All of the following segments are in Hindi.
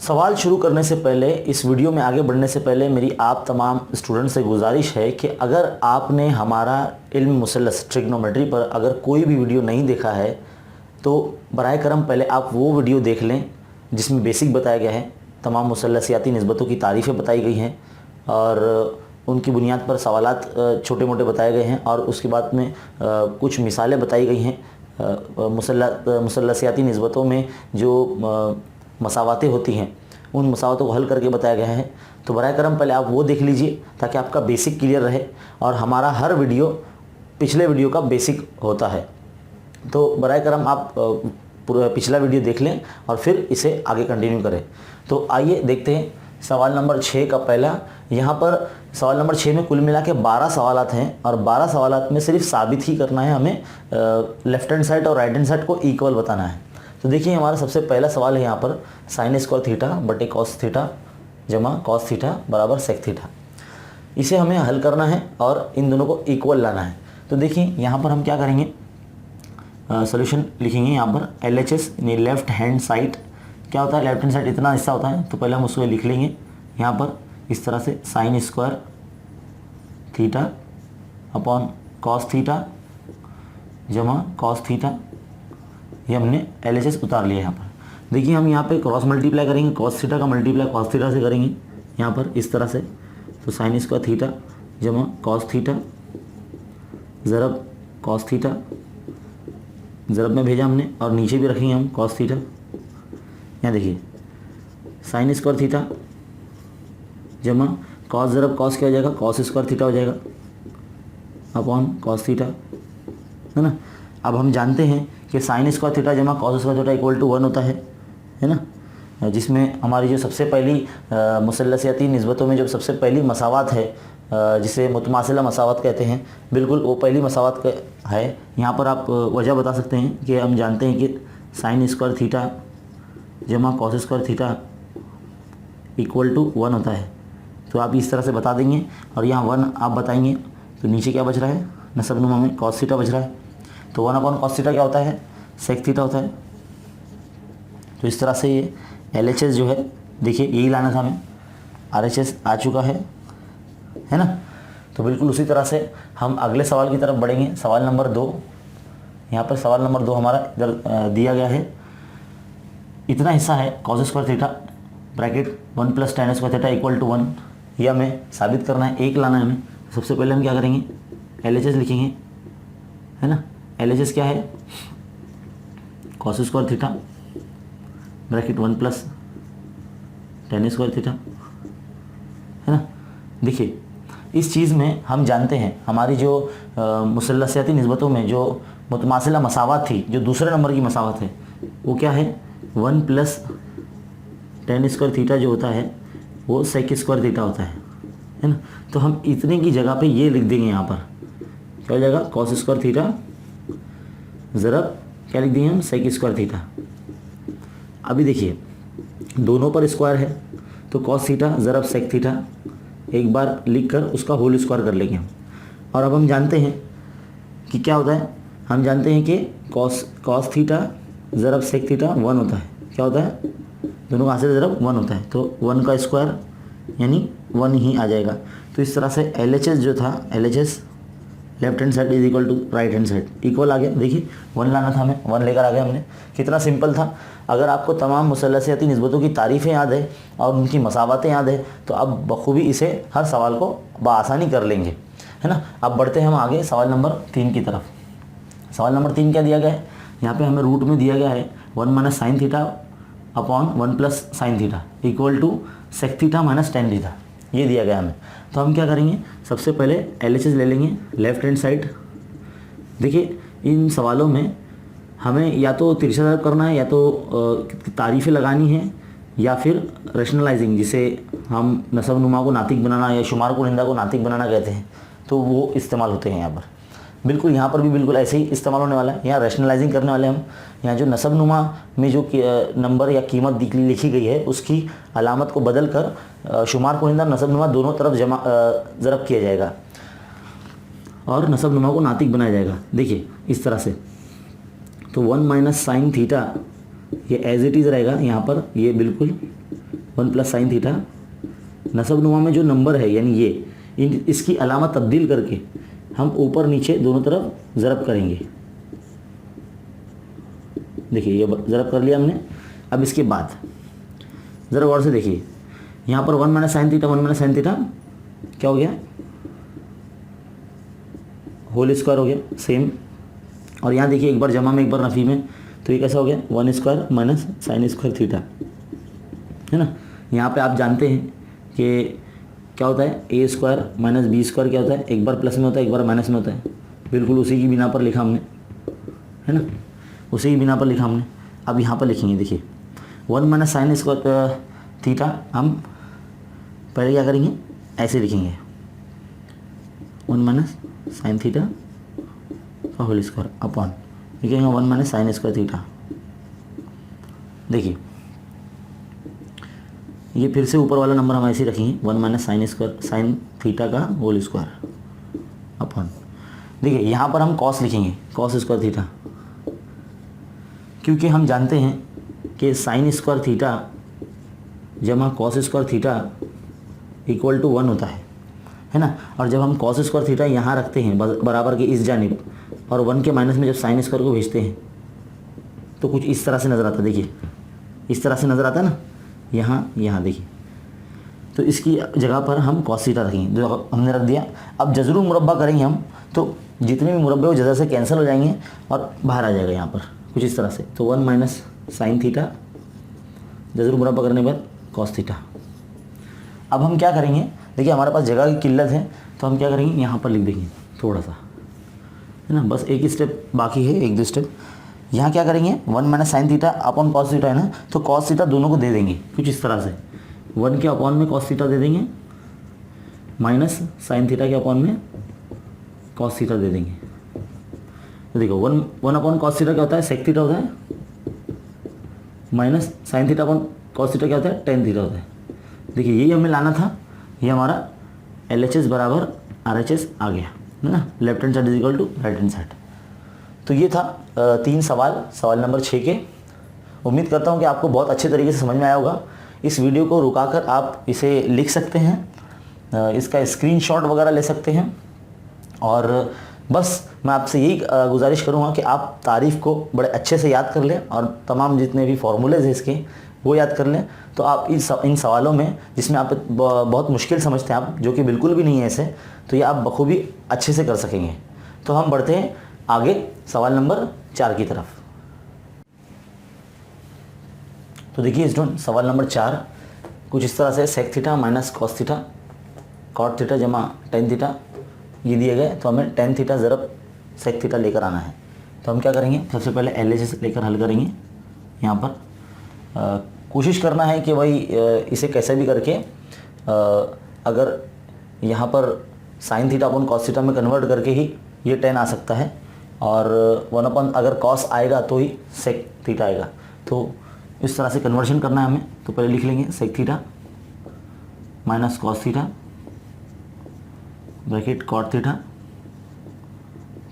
सवाल शुरू करने से पहले, इस वीडियो में आगे बढ़ने से पहले मेरी आप तमाम स्टूडेंट से गुजारिश है कि अगर आपने हमारा इल्म मुसल्लस ट्रिग्नोमेट्री पर अगर कोई भी वीडियो नहीं देखा है तो बराए करम पहले आप वो वीडियो देख लें जिसमें बेसिक बताया गया है, तमाम मुसल्लसियाती निस्बतों की तारीफ़ें बताई गई हैं और उनकी बुनियाद पर सवालात छोटे मोटे बताए गए हैं और उसके बाद में कुछ मिसालें बताई गई हैं मुसल्लसियाती निस्बतों में जो मसावतें होती हैं उन मसावतों को हल करके बताया गया है। तो बराए करम पहले आप वो देख लीजिए ताकि आपका बेसिक क्लियर रहे और हमारा हर वीडियो पिछले वीडियो का बेसिक होता है। तो बराए करम आप पूरा पिछला वीडियो देख लें और फिर इसे आगे कंटिन्यू करें। तो आइए देखते हैं सवाल नंबर 6 का पहला। यहाँ पर सवाल नंबर 6 में कुल मिला के 12 सवालात हैं और 12 सवालात में सिर्फ साबित ही करना है हमें लेफ्ट हैंड साइड और राइट हैंड साइड को इक्वल बताना है। तो देखिए हमारा सबसे पहला सवाल है यहाँ पर साइन स्क्वायर थीटा बटे कॉस थीटा जमा कॉस थीटा बराबर सेक थीटा। इसे हमें हल करना है और इन दोनों को इक्वल लाना है। तो देखिए यहाँ पर हम क्या करेंगे, सोल्यूशन लिखेंगे यहाँ पर LHS यानी लेफ्ट हैंड साइड। क्या होता है लेफ्ट हैंड साइड, इतना हिस्सा होता है, तो पहले हम उसको लिख लेंगे यहाँ पर इस तरह से sign square theta upon cos theta जमा कॉस थीटा। ये हमने LHS उतार लिया यहाँ पर। देखिए हम यहाँ पे क्रॉस मल्टीप्लाई करेंगे, कॉस थीटा का मल्टीप्लाई कॉस थीटा से करेंगे यहाँ पर इस तरह से। तो साइन स्क्वायर थीटा जमा कॉस थीटा ज़रब कॉस थीटा, ज़रब में भेजा हमने और नीचे भी रखेंगे हम कॉस थीटा। यहाँ देखिए साइन स्क्वायर थीटा जमा कॉस ज़रब कॉस क्या हो जाएगा, कॉस स्क्वायर थीटा हो जाएगा अपॉन कॉस थीटा, है ना। अब हम जानते हैं कि साइन स्क्वायर थीटा जमा cos square theta equal to 1 होता है ना, जिसमें हमारी जो सबसे पहली मुसल्लसियाती निस्बतों में जो सबसे पहली मसावत है जिसे मुतमासिला मसावत कहते हैं, बिल्कुल वो पहली मसावत है। यहाँ पर आप वजह बता सकते हैं कि हम जानते हैं कि साइन स्क्वायर थीटा जमा cos square theta equal to 1 होता है। तो आप इस तरह से बता देंगे और यहाँ 1 आप बताएंगे। तो नीचे क्या बच रहा है, नसबनुमा में कॉस थीटा बच रहा है। तो 1 अपॉन कॉस थीटा क्या होता है, सेक थीटा होता है। तो इस तरह से ये LHS जो है देखिए यही लाना था हमें, RHS आ चुका है ना। तो बिल्कुल उसी तरह से हम अगले सवाल की तरफ बढ़ेंगे। सवाल नंबर 2, यहाँ पर सवाल नंबर 2 हमारा इधर दिया गया है। इतना हिस्सा है cos square theta bracket 1 + tan square theta equal to 1। यह हमें साबित करना है, एक लाना है हमें। सबसे पहले हम क्या करेंगे, LHS लिखेंगे, है ना। LHS क्या है, cos square theta bracket 1 + tan square theta, है ना। देखिए इस चीज़ में हम जानते हैं हमारी जो मुसल्लसियाती निस्बतों में जो मुतमासिला मसावत थी, जो दूसरे नंबर की मसावत है वो क्या है, 1 + tan स्क्वायर थीटा जो होता है वो सेक स्क्वायर थीटा होता है ना। तो हम इतने की जगह पे ये लिख देंगे, यहाँ पर क्या हो जाएगा, कॉस स्क्वायर थीटा ज़रब क्या लिख दिए हम, सेक स्क्वायर थीटा। अभी देखिए दोनों पर स्क्वायर है तो कॉस थीटा ज़रब सेक थीटा एक बार लिख कर उसका होल स्क्वायर कर लेंगे हम। और अब हम जानते हैं कि क्या होता है, हम जानते हैं कि कॉस थीटा ज़रब सेक थीटा 1 होता है। क्या होता है, दोनों का हासिल ज़रब 1 होता है, तो 1 का स्क्वायर यानी 1 ही आ जाएगा। तो इस तरह से LHS जो था, LHS left hand side is equal to right hand side equal आ गया। देखिए 1 लाना था हमें, 1 लेकर आ गए हमने। कितना सिंपल था। अगर आपको तमाम मुसल्लसियाती निस्बतों की तारीफ़ें याद है और उनकी मसावतें याद है तो आप बखूबी इसे हर सवाल को बआसानी कर लेंगे, है ना। अब बढ़ते हैं हम आगे सवाल नंबर 3 की तरफ। सवाल नंबर 3 क्या दिया गया है, यहाँ पे हमें रूट में दिया गया है 1 - sin theta upon 1 + sin theta equal to sec theta - tan theta, ये दिया गया हमें। तो हम क्या करेंगे, सबसे पहले LHS ले लेंगे लेफ्ट हैंड साइड। देखिए इन सवालों में हमें या तो तिरछा ज़रब करना है, या तो तारीफ़ें लगानी है, या फिर रैशनलाइजिंग जिसे हम नसब नुमा को नातिक बनाना या शुमार कुनिंदा को नातिक बनाना कहते हैं, तो वो इस्तेमाल होते हैं यहाँ पर। बिल्कुल यहाँ पर भी बिल्कुल ऐसे ही इस्तेमाल होने वाला है। यहाँ रैशनलाइजिंग करने वाले हम, यहाँ जो नसब नुमा में जो नंबर या कीमत लिखी गई है उसकी अलामत को बदल कर शुमार कुनिंदा नसब नुमा दोनों तरफ ज़रब किया जाएगा और नसब नुमा को नातिक बनाया जाएगा। देखिए इस तरह से, तो 1 - sin थीटा ये एज इट इज़ रहेगा यहाँ पर, ये बिल्कुल 1 प्लस साइन थीटा। नसबनुमा में जो नंबर है यानी ये इसकी अलामत तब्दील करके हम ऊपर नीचे दोनों तरफ ज़रब करेंगे। देखिए ये ज़रब कर लिया हमने। अब इसके बाद ज़रा गौर से देखिए, यहाँ पर 1 minus sine theta, 1 minus sine theta क्या हो गया, होल स्क्वायर हो गया सेम। और यहाँ देखिए एक बार जमा में एक बार नफ़ी में, तो ये कैसा हो गया 1 square minus sine square theta, है ना। यहाँ पे आप जानते हैं कि क्या होता है, ए स्क्वायर माइनस बी स्क्वायर क्या होता है, एक बार प्लस में होता है एक बार माइनस में होता है। बिल्कुल उसी की बिना पर लिखा हमने, है ना, उसी की बिना पर लिखा हमने। अब यहाँ पर लिखेंगे, देखिए 1 माइनस साइन स्क्वायर थीटा हम पहले क्या करेंगे, ऐसे लिखेंगे 1 माइनस साइन थीटा का होल स्क्वायर अपॉन लिखेंगे 1 माइनस साइन स्क्वायर थीटा। देखिए ये फिर से ऊपर वाला नंबर हम ऐसे ही रखेंगे 1 minus sine square sine theta का होल स्क्वायर अपॉन, देखिए यहाँ पर हम कॉस लिखेंगे, कॉस स्क्वायर थीटा, क्योंकि हम जानते हैं कि साइन स्क्वायर थीटा जमा cos square theta equal to 1 होता है ना। और जब हम कॉस स्क्वायर थीटा यहाँ रखते हैं बराबर के इस जानिब और 1 के माइनस में जब साइन स्क्वायर को भेजते हैं तो कुछ इस तरह से नज़र आता है। देखिए इस तरह से नज़र आता है ना, यहाँ देखिए, तो इसकी जगह पर हम कॉस थीटा रखेंगे, जो हमने रख दिया। अब जज़रुल मुरब्बा करेंगे हम, तो जितने भी मुरब्बे वो जज़र से कैंसिल हो जाएंगे और बाहर आ जाएगा यहाँ पर कुछ इस तरह से। तो 1 माइनस साइन थीटा जज़रुल मुरब्बा करने पर कॉस थीटा। अब हम क्या करेंगे, देखिए हमारे पास जगह की किल्लत है, तो हम क्या करेंगे यहाँ पर लिख देंगे थोड़ा सा, है ना, बस एक स्टेप बाकी है, एक दो स्टेप। यहाँ क्या करेंगे 1 minus sine theta upon cos theta है ना, तो कॉस थीटा दोनों को दे देंगे कुछ इस तरह से, 1 के अपॉन में कॉस थीटा दे देंगे माइनस साइन थीटा के अपॉन में कॉस थीटा दे देंगे। तो देखो 1 अपॉन कॉस थीटा क्या होता है, सेक थीटा होता है, minus sine theta upon cos theta क्या होता है, टेन थीटा होता है। देखिए यही हमें लाना था, ये हमारा LHS बराबर RHS आ गया, है ना, left hand side is equal to right hand side. तो ये था 3 सवाल नंबर 6 के। उम्मीद करता हूँ कि आपको बहुत अच्छे तरीके से समझ में आया होगा। इस वीडियो को रुकाकर आप इसे लिख सकते हैं, इसका स्क्रीनशॉट वगैरह ले सकते हैं, और बस मैं आपसे यही गुजारिश करूँगा कि आप तारीफ़ को बड़े अच्छे से याद कर लें और तमाम जितने भी फार्मूलेज हैं इसके वो याद कर लें। तो आप इन सवालों में जिसमें आप बहुत मुश्किल समझते हैं आप, जो कि बिल्कुल भी नहीं है ऐसे, तो ये आप बखूबी अच्छे से कर सकेंगे। तो हम बढ़ते हैं आगे सवाल नंबर 4 की तरफ। तो देखिए स्टूडेंट, सवाल नंबर 4 कुछ इस तरह से, sec theta minus cos theta cot theta जमा टेन थीटा ये दिए गए। तो हमें टेन थीटा ज़रब सेक थीटा लेकर आना है। तो हम क्या करेंगे, सबसे पहले LHS लेकर हल करेंगे। यहाँ पर कोशिश करना है कि भाई इसे कैसे भी करके अगर यहाँ पर sine theta upon cos theta में कन्वर्ट करके ही ये टेन आ सकता है, और 1 अपॉन अगर कॉस आएगा तो ही सेक थीटा आएगा। तो इस तरह से कन्वर्शन करना है हमें। तो पहले लिख लेंगे sec theta minus cos theta bracket cot theta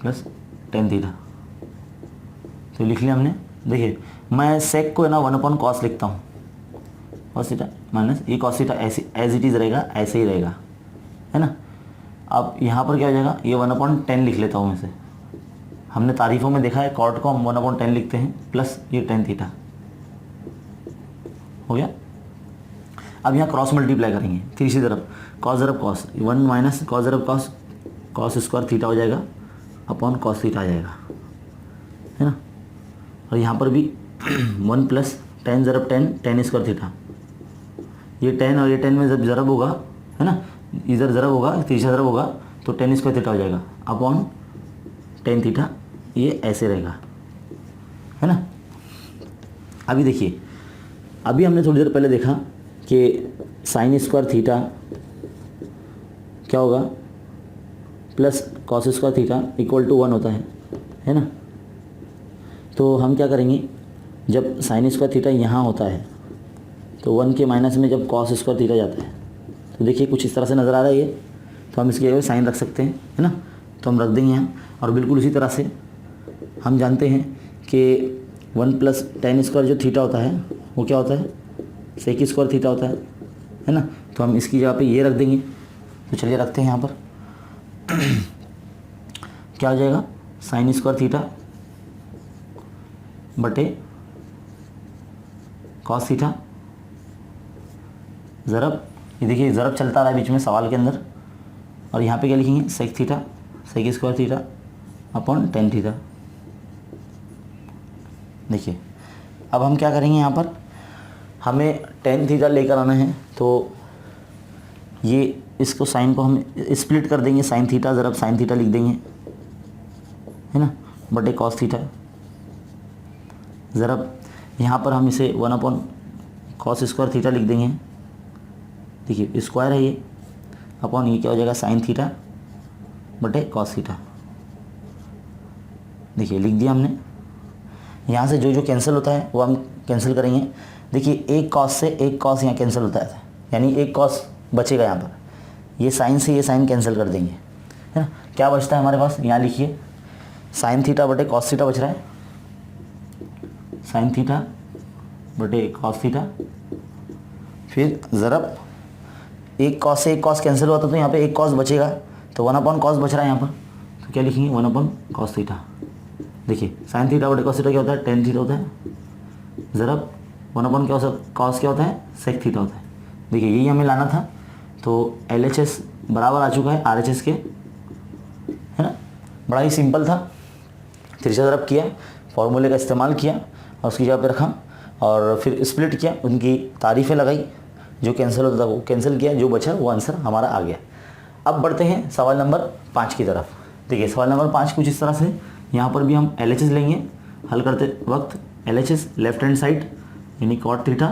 plus tan theta. तो लिख लिया हमने। देखिए मैं सेक को है ना 1 अपॉन कॉस लिखता हूँ, कॉस थीटा माइनस ये कॉस थीटा ऐसे एज इट इज़ रहेगा, ऐसे ही रहेगा, है ना। अब यहाँ पर क्या हो जाएगा, ये 1 अपॉन 10 लिख लेता हूँ मैं से। हमने तारीफ़ों में देखा है कॉट को हम 1 अपॉन 10 लिखते हैं, प्लस ये टेन थीटा हो गया। अब यहाँ क्रॉस मल्टीप्लाई करेंगे तीसरी तरफ, कॉस ज़रब कॉस 1 माइनस कॉस ज़रब कॉस, कॉस स्क्वायर थीटा हो जाएगा अपॉन कॉस थीटा आ जाएगा, है ना। और यहाँ पर भी 1 प्लस टेन ज़रब टेन, टेन स्क्वायर थीटा, ये 10 और ये 10 में जब ज़रब होगा, है ना, इधर ज़रब होगा तीसरा ज़रब होगा तो टेन स्क्वायर थीटा हो जाएगा अपॉन टेन थीटा, ये ऐसे रहेगा, है ना। अभी देखिए, अभी हमने थोड़ी देर पहले देखा कि साइन स्क्वायर थीटा क्या होगा, plus cos square theta equal to 1 होता है ना। तो हम क्या करेंगे, जब साइन स्क्वायर थीटा यहाँ होता है तो 1 के माइनस में जब कॉस स्क्वायर थीटा जाता है, तो देखिए कुछ इस तरह से नज़र आ रहा है ये। तो हम इसके साइन रख सकते हैं, है ना। तो हम रख देंगे यहाँ। और बिल्कुल इसी तरह से हम जानते हैं कि 1 प्लस टेन स्क्वायर जो थीटा होता है वो क्या होता है, सेक स्क्वायर थीटा होता है ना। तो हम इसकी जगह पे ये रख देंगे। तो चलिए रखते हैं यहाँ पर क्या हो जाएगा, साइन स्क्वायर थीटा बटे कॉस थीटा ज़रब, ये देखिए ज़रब चलता रहा है बीच में सवाल के अंदर, और यहाँ पे क्या लिखेंगे, sec theta sec square theta upon tan theta. देखिए अब हम क्या करेंगे, यहाँ पर हमें टेन थीटा लेकर आना है, तो ये इसको साइन को हम स्प्लिट कर देंगे, साइन थीटा ज़रब साइन थीटा लिख देंगे, है ना, बटे कॉस थीटा ज़रब यहाँ पर हम इसे 1 अपॉन कॉस स्क्वायर थीटा लिख देंगे। देखिए स्क्वायर है ये, अपॉन ये क्या हो जाएगा, साइन थीटा बटे कॉस थीटा। देखिए लिख दिया हमने। यहाँ से जो जो कैंसिल होता है वो हम कैंसिल करेंगे। देखिए एक कॉस से एक कॉस यहाँ कैंसिल होता है, यानी एक कॉस बचेगा यहाँ पर, ये साइन से ये साइन कैंसिल कर देंगे, है ना। क्या बचता है हमारे पास, यहाँ लिखिए साइन थीटा बटे कॉस थीटा बच रहा है, साइन थीटा बटे कॉस थीटा, फिर ज़रब एक कॉस से एक कॉस कैंसिल हुआ था तो यहाँ पे एक कॉस बचेगा, तो 1 अपॉन कॉस बच रहा है यहाँ पर, तो क्या लिखेंगे 1 अपॉन कॉस थीटा। देखिए साइन थीटा बटे कॉस थीटा क्या होता है, टेन थीटा होता है, ज़रब 1 अपॉन क्या होता है, कॉस क्या होता है, सेक थीटा होता है। देखिए यही हमें लाना था, तो LHS बराबर आ चुका है RHS के, है ना। बड़ा ही सिंपल था, तिरछा ज़रब किया, फॉर्मूले का इस्तेमाल किया और उसकी जगह पे रखा और फिर स्प्लिट किया, उनकी तारीफ़ें लगाई, जो कैंसिल होता था वो कैंसिल किया, जो बचा वो आंसर हमारा आ गया। अब बढ़ते हैं सवाल नंबर 5 की तरफ। देखिए सवाल नंबर 5 कुछ इस तरह से, यहाँ पर भी हम LHS लेंगे हल करते वक्त, LHS लेफ्ट हैंड साइड यानी कॉट थीटा,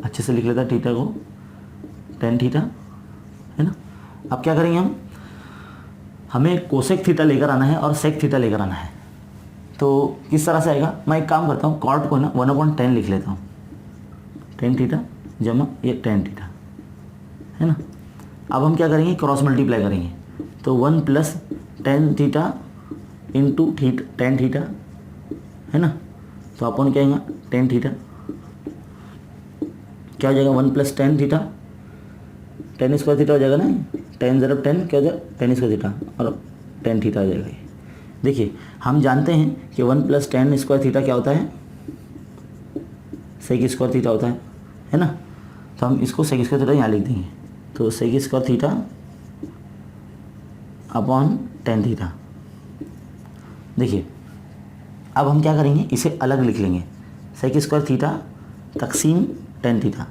अच्छे से लिख लेता है थीटा को, टेन थीटा, है ना। अब क्या करेंगे हमें कोसेक थीटा लेकर आना है और सेक थीटा लेकर आना है। तो किस तरह से आएगा, मैं एक काम करता हूँ, कॉट को ना 1/10 लिख लेता हूँ, टेन थीटा जमा ये टेन थीटा, है ना। अब हम क्या करेंगे, क्रॉस मल्टीप्लाई करेंगे, तो 1 plus tan theta into ten theta, है ना। तो अपन क्या आएगा, टेन थीटा क्या हो जाएगा, 1 plus tan theta, ten square theta हो जाएगा ना, टेन ज़रब टेन क्या हो जाएगा, टेन स्क्वायर थीटा और टेन थीटा हो जाएगा ये। देखिए हम जानते हैं कि 1 प्लस टेन स्क्वायर थीटा क्या होता है, सेक स्क्वायर थीटा होता है ना। तो हम इसको सेक स्क्वायर थीटा यहाँ लिख देंगे, तो sec square theta upon tan theta. देखिए अब हम क्या करेंगे, इसे अलग लिख लेंगे, सेक स्क्वायर थीटा तकसीम टेन थीटा,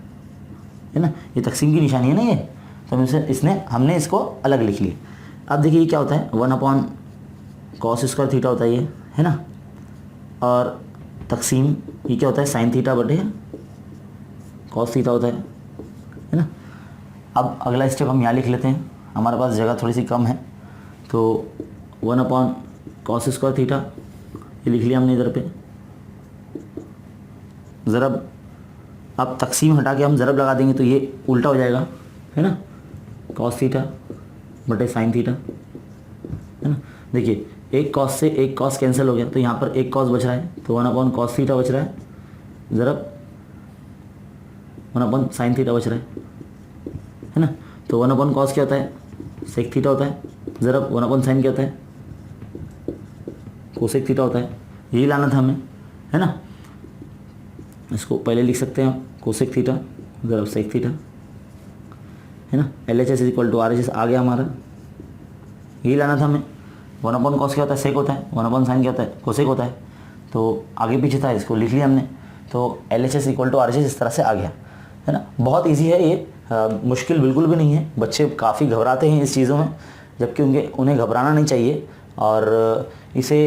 है ना, ये तकसीम की निशानी है ना ये, तो हमने इसको अलग लिख लिया। अब देखिए ये क्या होता है, 1 अपॉन कॉस स्क्वायर थीटा होता है ये, है ना, और तकसीम ये क्या होता है, साइन थीटा बटे कॉस थीटा होता है ना। अब अगला स्टेप हम यहाँ लिख लेते हैं, हमारे पास जगह थोड़ी सी कम है, तो 1 अपॉन कॉस स्क्वायर थीटा ये लिख लिया हमने इधर पे, ज़रब अब तकसीम हटा के हम ज़रब लगा देंगे तो ये उल्टा हो जाएगा, है ना, कॉस थीटा बटे साइन थीटा, है ना। देखिए एक कॉस से एक कॉस कैंसिल हो गया, तो यहाँ पर एक कॉस बच रहा है, तो 1 अपॉन कॉस थीटा बच रहा है, ज़रब 1 अपॉन साइन थीटा बच रहा है ना। तो 1 अपॉन कॉस क्या होता है, सेक थीटा होता है, ज़रब 1 अपॉन साइन क्या होता है, कोसेक थीटा होता है। यही लाना था हमें, है ना। इसको पहले लिख सकते हैं कोसेक थीटा ज़रब सेक थीटा, है ना। LHS इक्वल टू RHS आ गया हमारा, यही लाना था हमें। 1 अपॉन कॉस क्या होता है, सेक होता है, 1 अपॉन साइन क्या होता है, कोसेक होता है, तो आगे पीछे था इसको लिख लिया हमने, तो LHS इक्वल टू RHS इस तरह से आ गया, है ना। बहुत ईजी है ये, मुश्किल बिल्कुल भी नहीं है। बच्चे काफ़ी घबराते हैं इस चीज़ों में, जबकि उन्हें घबराना नहीं चाहिए। और इसे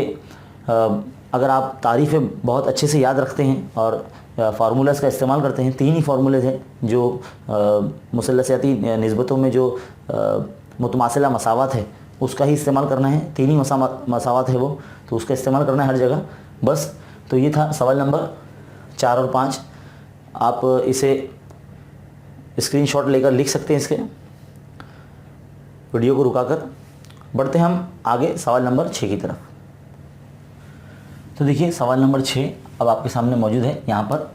अगर आप तारीफ़ें बहुत अच्छे से याद रखते हैं और फार्मूलाज़ का इस्तेमाल करते हैं, 3 ही फार्मूलेज हैं जो मुसल्लसियाती निस्बतों में जो मुतमासिला मसावत है उसका ही इस्तेमाल करना है, 3 ही मसावत है वो, तो उसका इस्तेमाल करना है हर जगह बस। तो ये था सवाल नंबर 4 और 5। आप इसे स्क्रीनशॉट लेकर लिख सकते हैं इसके, वीडियो को रुकाकर। बढ़ते हैं हम आगे सवाल नंबर 6 की तरफ। तो देखिए सवाल नंबर 6 अब आपके सामने मौजूद है। यहाँ पर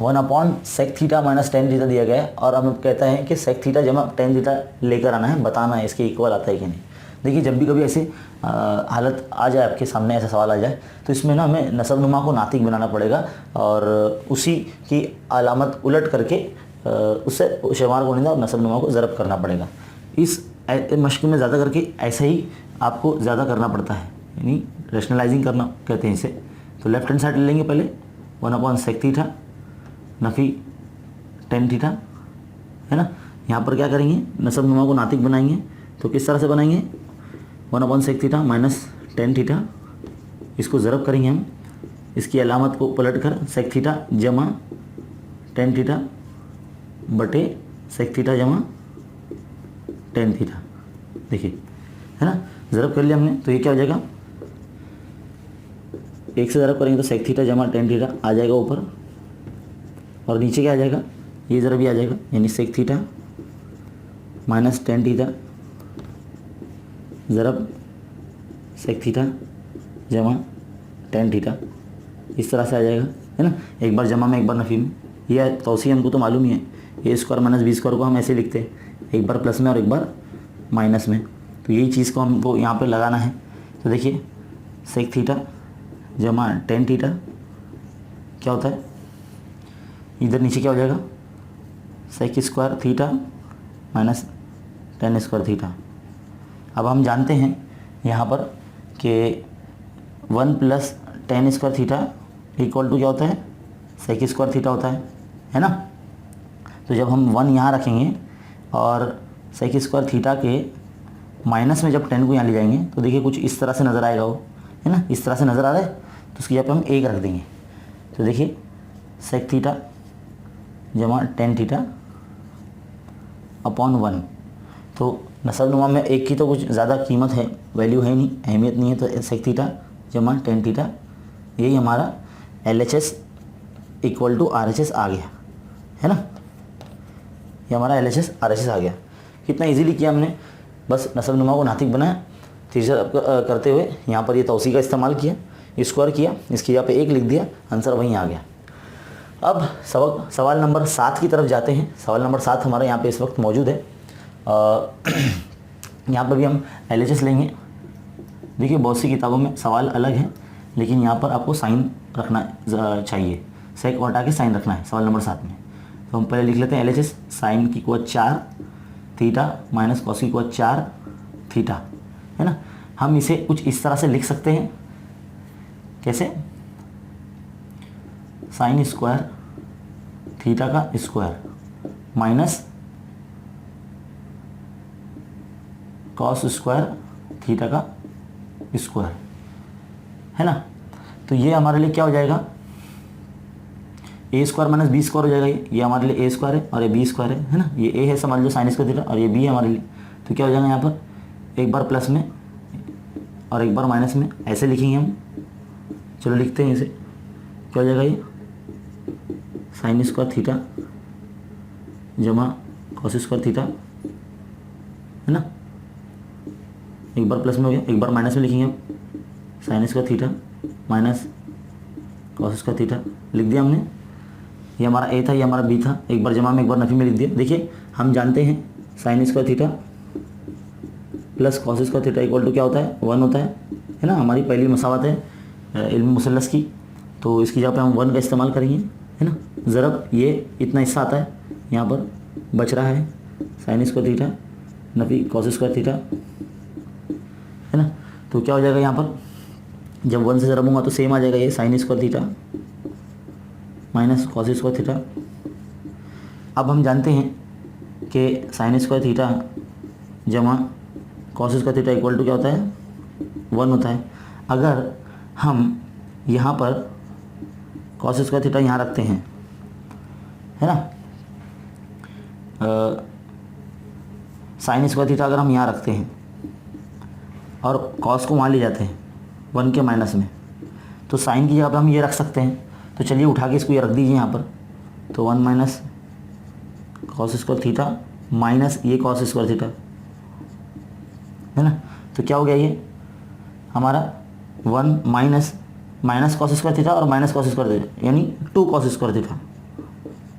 1/sec theta minus tan theta दिया गया है और हम कहता है कि sec थीटा जमा tan थीटा लेकर आना है, बताना है इसके इक्वल आता है कि नहीं। देखिए जब भी कभी ऐसी हालत आ जाए आपके सामने, ऐसा सवाल आ जाए, तो इसमें ना हमें नसबनुमा को नातिक बनाना पड़ेगा और उसी की अलामत उलट करके उससे शुमार गुणिंदा और नसबनुमा को ज़रब करना पड़ेगा। इस मश्क में ज़्यादा करके ऐसे ही आपको ज़्यादा करना पड़ता है, यानी रेशनलाइजिंग करना कहते हैं इसे। तो लेफ्ट हैंड साइड ले लेंगे पहले 1/sec थीटा नफ़ी tan थीटा, है ना। यहाँ पर क्या करेंगे, नसबनुमा को नातिक बनाएंगे। तो किस तरह से बनाएंगे, 1/sec theta minus tan theta, इसको ज़रब करेंगे हम, इसकी अलामत को पलट कर sec थीटा जमा tan थीटा बटे sec थीटा जमा tan थीटा। देखिए है ना, ज़रब कर लिया हमने। तो ये क्या हो जाएगा, एक से ज़रब करेंगे तो sec थीटा जमा tan थीटा आ जाएगा ऊपर, और नीचे क्या आ जाएगा, ये ज़रब भी आ जाएगा, यानी sec theta minus tan theta ज़रब sec थीटा जमा tan थीटा, इस तरह से आ जाएगा, है ना। एक बार जमा में एक बार नफ़ी में, यह तौसी हमको तो मालूम ही है, ए स्क्वायर माइनस बी स्क्वायर को हम ऐसे लिखते हैं, एक बार प्लस में और एक बार माइनस में। तो यही चीज़ को हमको यहाँ पे लगाना है। तो देखिए sec थीटा जमा tan थीटा क्या होता है, इधर नीचे क्या हो जाएगा, sec square theta minus tan square theta. अब हम जानते हैं यहाँ पर कि 1 plus tan square theta equal to क्या होता है, sec स्क्वायर थीटा होता है ना। तो जब हम 1 यहाँ रखेंगे और sec स्क्वायर थीटा के माइनस में जब tan को यहाँ ले जाएंगे तो देखिए कुछ इस तरह से नज़र आएगा वो, है ना, इस तरह से नज़र आ रहा है। तो उसकी जगह पे हम 1 रख देंगे। तो देखिए sec थीटा जमा tan थीटा अपॉन 1। तो नसबनुमा में 1 की तो कुछ ज़्यादा कीमत है, वैल्यू है नहीं, अहमियत नहीं है। तो sec थीटा जमा tan थीटा, यही हमारा LHS इक्वल टू RHS आ गया, है ना। ये हमारा LHS RHS आ गया। कितना इजीली किया हमने, बस नसबनुमा को नातिक बनाया, तीसरा करते हुए यहाँ पर ये तौसी का इस्तेमाल किया, स्क्वायर किया, इसकी जगह पे 1 लिख दिया, आंसर वहीं आ गया। अब सवाल नंबर 7 की तरफ जाते हैं। सवाल नंबर 7 हमारे यहाँ पे इस वक्त मौजूद है। यहाँ पर भी हम LHS लेंगे। देखिए बहुत सी किताबों में सवाल अलग है, लेकिन यहाँ पर आपको साइन रखना चाहिए, सेक और हटा के साइन रखना है सवाल नंबर 7 में। तो हम पहले लिख लेते हैं LHS, साइन की कुवत 4 थीटा माइनस कॉस की कुवत 4 थीटा, है ना। हम इसे कुछ इस तरह से लिख सकते हैं, कैसे, साइन स्क्वायर थीटा का square minus cos square theta का स्क्वायर, है ना। तो ये हमारे लिए क्या हो जाएगा, ए स्क्वायर माइनस बी स्क्वायर हो जाएगा। ये हमारे लिए ए स्क्वायर है और ये बी स्क्वायर है ना। ये ए है समझ लो साइन स्क्वायर थीटा, और ये बी है हमारे लिए। तो क्या हो जाएगा यहाँ पर, एक बार प्लस में और एक बार माइनस में, ऐसे लिखेंगे हम। चलो लिखते हैं इसे, क्या हो जाएगा, ये साइन स्क्वायर थीटा जमा कॉस स्क्वायर थीटा, है ना। एक बार प्लस में हो गया, एक बार माइनस में लिखेंगे हम, sign square theta minus cos square theta लिख दिया हमने। ये हमारा ए था, ये हमारा बी था, एक बार जमा में एक बार नफी में लिख दिया। देखिए हम जानते हैं sine square theta plus cos square theta equal to क्या होता है, 1 होता है ना। हमारी पहली मसावत है इल्म मुसल्लस की, तो इसकी जगह पे हम 1 का इस्तेमाल करेंगे, है ना। ज़रब ये इतना हिस्सा आता है, यहाँ पर बच रहा है sign square theta Nafi cos square theta, है ना। तो क्या हो जाएगा यहाँ पर, जब 1 से ज़रब होगा तो सेम आ जाएगा, ये sine square theta minus cos square theta. अब हम जानते हैं कि साइन स्क्वायर थीटा जमा cos square theta equal to क्या होता है, 1 होता है। अगर हम यहाँ पर कॉस स्क्वायर थीटा यहाँ रखते हैं, है ना, साइन स्क्वायर थीटा अगर हम यहाँ रखते हैं और कॉस को वहाँ ले जाते हैं 1 के माइनस में, तो साइन की जगह पर हम ये रख सकते हैं। तो चलिए उठा के इसको ये रख दीजिए यहाँ पर। तो 1 minus cos square theta minus ये कॉस स्क्वायर थीटा, है ना। तो क्या हो गया, ये हमारा 1 minus minus cos square theta और माइनस कॉस स्क्वायर थीटा यानी 2 कॉस स्क्वायर थीटा,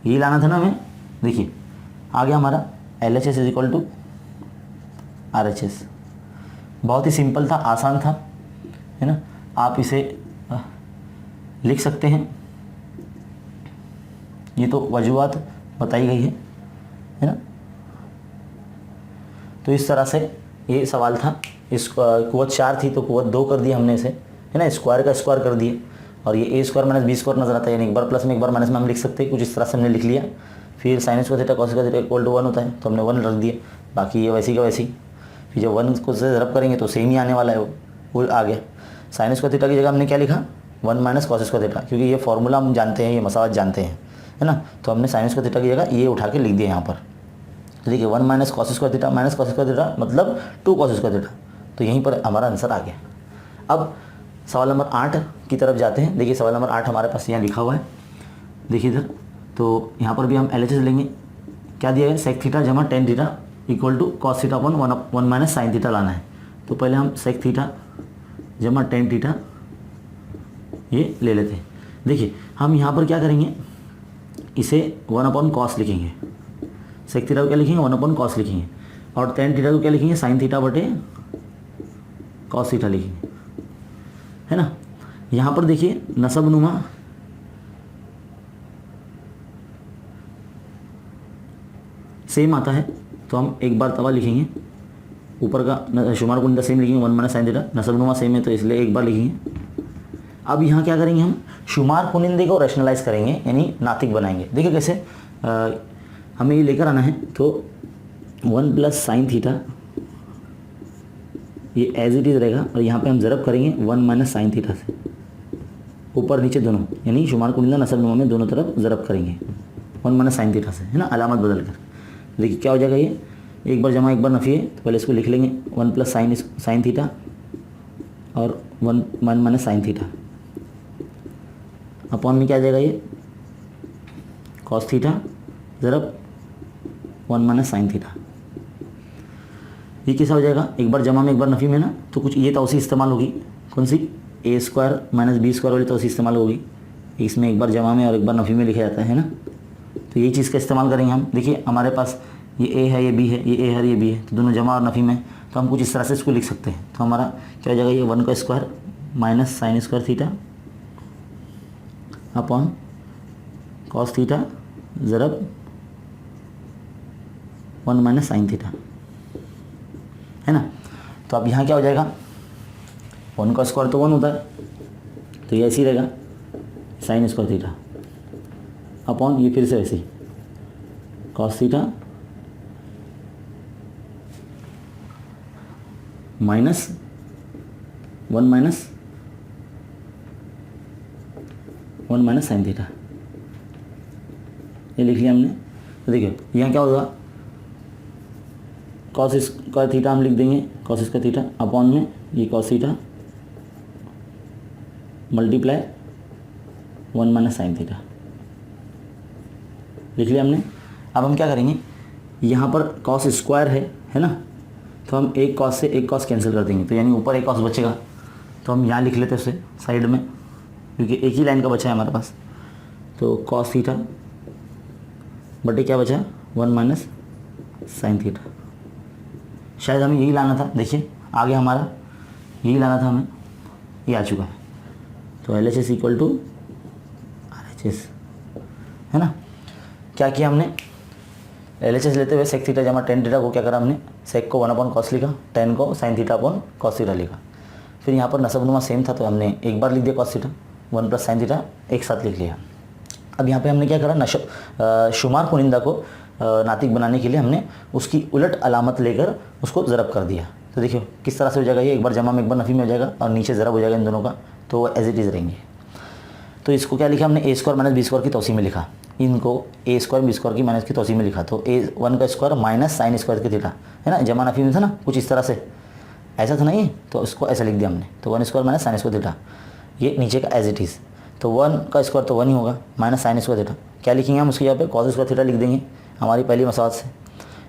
यही लाना था ना हमें। देखिए आ गया हमारा LHS is equal to RHS। बहुत ही सिंपल था, आसान था, है ना। आप इसे लिख सकते हैं, ये तो वजूहात बताई गई है ना। तो इस तरह से ये सवाल था। इस कुव्वत 4 थी तो कुव्वत 2 कर दिया हमने इसे, है ना, स्क्वायर का स्क्वायर कर दिया। और ये ए स्क्वायर माइनस बी स्क्वायर नजर आता है, यानी एक बार प्लस में एक बार माइनस में हम लिख सकते हैं, कुछ इस तरह से हमने लिख लिया। फिर sine square theta cos square theta equal to 1 होता है, तो हमने 1 रख दिया, बाकी ये वैसी का वैसी। फिर जब 1 को से ज़रब करेंगे तो सेम ही आने वाला है, वो आ गया। साइन स्क्वायर थीटा की जगह हमने क्या लिखा, 1 माइनस कॉस स्क्वायर थीटा, क्योंकि ये फॉर्मूला हम जानते हैं, ये मसावत जानते हैं, है ना। तो हमने साइन स्क्वायर थीटा की जगह ये उठा के लिख दिया यहाँ पर। तो देखिए 1 minus cos square theta minus cos square theta मतलब 2 कॉस स्क्वायर थीटा, तो यहीं पर हमारा आंसर आ गया। अब सवाल नंबर 8 की तरफ जाते हैं। देखिए सवाल नंबर 8 हमारे पास यहाँ लिखा हुआ है, देखिए इधर। तो यहाँ पर भी हम LHS लेंगे। क्या दिया है, सेक थीटा जमा tan theta equal to cos theta upon 1 minus sine theta लाना है। तो पहले हम सेक थीटा जमा टेन थीटा ये ले लेते हैं। देखिए हम यहाँ पर क्या करेंगे, इसे 1 अपॉन कॉस लिखेंगे। सेक थीटा को क्या लिखेंगे, 1 अपॉन कॉस लिखेंगे। और टेन थीटा को क्या लिखेंगे, साइन थीटा बटे कॉस थीटा लिखेंगे, है ना। यहाँ पर देखिए नसब नुमा सेम आता है, तो हम एक बार तवा लिखेंगे, ऊपर का शुमार कुंडा सेम लिखेंगे, 1 माइनस साइन थीटा। नसब नुमा सेम है तो इसलिए एक बार लिखेंगे। अब यहाँ क्या करेंगे, हम शुमार कुनिंदे को रैशनलाइज करेंगे, यानी नातिक बनाएंगे। देखिए कैसे हमें ये लेकर आना है, तो 1 प्लस साइन थीटा ये एज इट इज़ रहेगा, और यहाँ पे हम ज़रब करेंगे 1 माइनस साइन थीटा से, ऊपर नीचे दोनों, यानी शुमार कुनिंदा नसब नुमा में दोनों तरफ ज़रब करेंगे 1 माइनस साइन थीटा से, है ना, अलामत बदल कर। देखिए क्या हो जाएगा, ये एक बार जमा एक बार नफी है, तो पहले इसको लिख लेंगे 1 प्लस साइन थीटा और 1 माइनस साइन थीटा अपॉन में क्या आ जाएगा, ये कॉस थीटा ज़रब 1 माइनस साइन थीटा। ये कैसा हो जाएगा, एक बार जमा में एक बार नफी में ना, तो कुछ ये तौसी इस्तेमाल होगी, कौन सी, ए स्क्वायर माइनस बी स्क्वायर वाली तौसी इस्तेमाल होगी। इसमें एक बार जमा में और एक बार नफी में लिखा जाता है ना, तो यही चीज़ का इस्तेमाल करेंगे हम। देखिए हमारे पास ये ए है, ये बी है, ये ए है, ये बी है, तो दोनों जमा और नफी में, तो हम कुछ इस तरह से इसको लिख सकते हैं। तो हमारा क्या हो जाएगा, ये 1 का square minus sine square theta upon cos theta ज़रब 1 माइनस साइन थीटा, है ना। तो अब यहाँ क्या हो जाएगा, 1 का स्क्वायर तो 1 होता है, तो ये ऐसे ही रहेगा साइन स्क्वायर थीटा अपॉन ये फिर से ऐसे ही cos theta minus 1 minus sine theta, ये लिख लिया हमने। तो देखिए यहाँ क्या होगा, कॉस स्क्वायर थीटा हम लिख देंगे, कॉस स्क्वायर थीटा अपॉन में ये cos theta multiply 1 minus sine theta लिख लिया हमने। अब हम क्या करेंगे, यहाँ पर कॉस स्क्वायर है ना, तो हम एक कॉस से एक कॉस कैंसिल कर देंगे, तो यानी ऊपर एक कॉस बचेगा, तो हम यहाँ लिख लेते हैं उसे साइड में, क्योंकि एक ही लाइन का बचा है हमारे पास। तो कॉस थीटा बटे क्या बचा, 1 माइनस साइन थीटा। शायद हमें यही लाना था, देखिए आगे हमारा यही लाना था हमें, ये आ चुका है। तो LHS इक्वल टू RHS, है ना। क्या किया हमने, LHS लेते हुए सेक थीटा जमा टेन थीटा को क्या करा हमने, सेक को 1 अपॉन कॉस लिखा, टेन को sine theta upon cos theta लिखा। फिर यहाँ पर नसब नुमा सेम था, तो हमने एक बार लिख दिया cos theta, 1 plus sine theta एक साथ लिख लिया। अब यहाँ पे हमने क्या करा, शुमार कुनिंदा को नातिक बनाने के लिए हमने उसकी उलट अलामत लेकर उसको ज़रब कर दिया। तो देखिए किस तरह से हो जाएगा, ये एक बार जमा में एक बार नफी में हो जाएगा, और नीचे ज़रब हो जाएगा इन दोनों का, तो वो एज इट इज़ रहेंगे। तो इसको क्या लिखा हमने, ए स्क्वायर माइनस बी स्क्वायर की तौसी में लिखा, इनको ए स्क्वायर बी स्क्वायर की माइनस की तौसी में लिखा। तो A1 का स्क्वायर माइनस साइन स्क्वायर की थीटा, है ना, जमा नफी में था ना, कुछ इस तरह से ऐसा था ना ये, तो इसको ऐसा लिख दिया हमने। तो 1 square minus sine square theta, ये नीचे का एज इट इज़। तो 1 का स्क्वायर तो 1 ही होगा, माइनस साइन स्क्वायर थीटा क्या लिखेंगे हम, उसके यहाँ पे कॉस स्क्वायर थीटा लिख देंगे हमारी पहली मसावत से।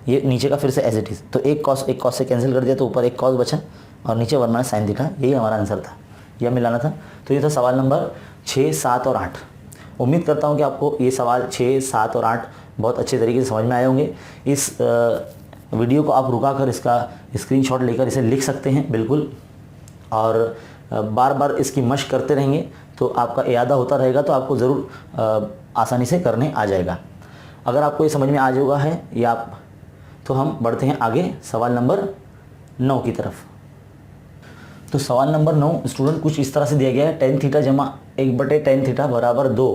ये नीचे का फिर से एज इट इज़, तो एक कॉस से कैंसिल कर दिया, तो ऊपर एक कॉस बचा और नीचे 1 माइनस साइन थीटा, यही हमारा आंसर था। यह मिलाना था। तो ये था सवाल नंबर 6, 7 और 8। उम्मीद करता हूँ कि आपको ये सवाल 6, 7 और 8 बहुत अच्छे तरीके से समझ में आए होंगे। इस वीडियो को आप रुका कर इसका स्क्रीनशॉट लेकर इसे लिख सकते हैं बिल्कुल, और बार बार इसकी मशक करते रहेंगे तो आपका इयादा होता रहेगा, तो आपको ज़रूर आसानी से करने आ जाएगा। अगर आपको ये समझ में आ जाएगा है या आप, तो हम बढ़ते हैं आगे सवाल नंबर 9 की तरफ। तो सवाल नंबर 9 स्टूडेंट कुछ इस तरह से दिया गया है, tan थीटा जमा 1/tan थीटा बराबर 2,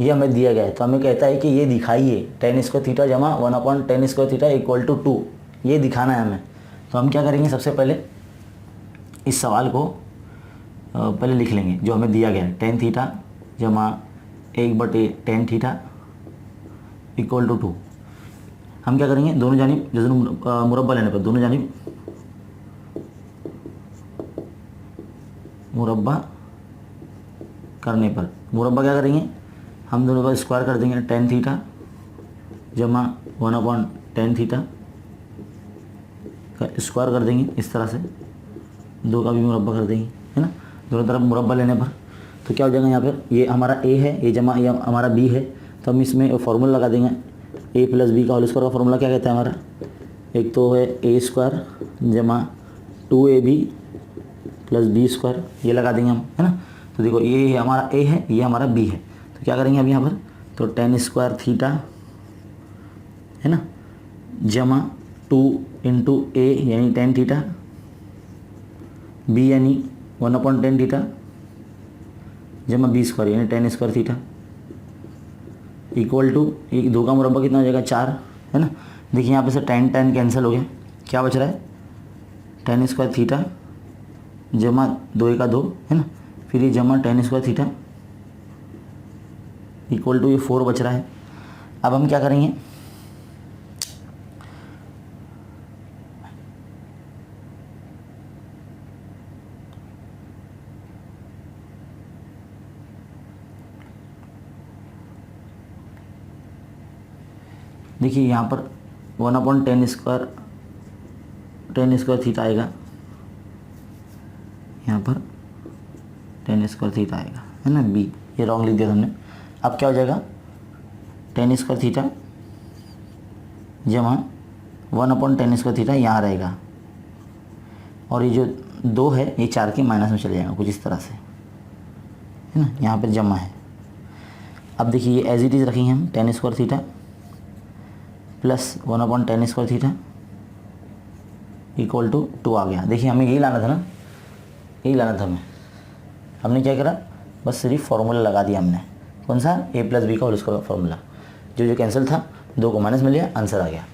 ये हमें दिया गया है। तो हमें कहता है कि ये दिखाइए tan स्क्वायर थीटा जमा 1/tan square theta equal to 2, ये दिखाना है हमें। तो हम क्या करेंगे, सबसे पहले इस सवाल को पहले लिख लेंगे जो हमें दिया गया है, tan थीटा जमा 1/tan थीटा इक्वल टू 2। हम क्या करेंगे, दोनों जानिब जैसे मुरब्बा लेने पर दोनों जानिब मुरब्बा करने पर, मुरब्बा क्या करेंगे, हम दोनों का स्क्वायर कर देंगे, tan थीटा जमा 1/tan थीटा का स्क्वायर कर देंगे इस तरह से, 2 का भी मुरब्बा कर देंगे, है ना, दोनों तरफ मुरब्बा लेने पर। तो क्या हो जाएगा यहाँ पर, ये हमारा a है, ये जमा ये हमारा b है, तो हम इसमें फार्मूला लगा देंगे, a + b का होल स्क्वायर का फार्मूला क्या कहता है हमारा, एक तो है a² जमा 2ab + b², ये लगा देंगे हम, है ना। तो देखो ये हमारा a है, ये हमारा b है, तो क्या करेंगे अब यहाँ पर, तो tan स्क्वायर थीटा, है ना, जमा 2 × a यानी tan थीटा, b यानी 1/tan थीटा जमा b² यानी tan square theta equal to, एक 2 का मुरब्बा कितना हो जाएगा, 4, है ना। देखिए यहाँ पे से tan कैंसिल हो गया, क्या बच रहा है, tan स्क्वायर थीटा जमा 2 का 2, है ना, फिर ये जमा tan square theta equal to ये 4 बच रहा है। अब हम क्या करेंगे, देखिए यहाँ पर 1/tan स्क्वायर थीटा आएगा, यहाँ पर tan स्क्वायर थीटा आएगा, है ना, b, ये रॉन्ग लिख दिया हमने। अब क्या हो जाएगा, tan स्क्वायर थीटा जमा 1/tan स्क्वायर थीटा यहाँ रहेगा, और ये जो 2 है ये 4 के माइनस में चले जाएगा कुछ इस तरह से, है ना, यहाँ पर जमा है। अब देखिए ये एज इट इज़ रखेंगे हम, tan square theta plus 1/tan square theta equal to 2 आ गया। देखिए हमें यही लाना था ना, यही लाना था हमें, हमने क्या करा, बस सिर्फ फार्मूला लगा दिया हमने, कौन सा, a + b का होल स्क्वायर का फार्मूला, जो कैंसिल था 2 को माइनस में लिया, आंसर आ गया।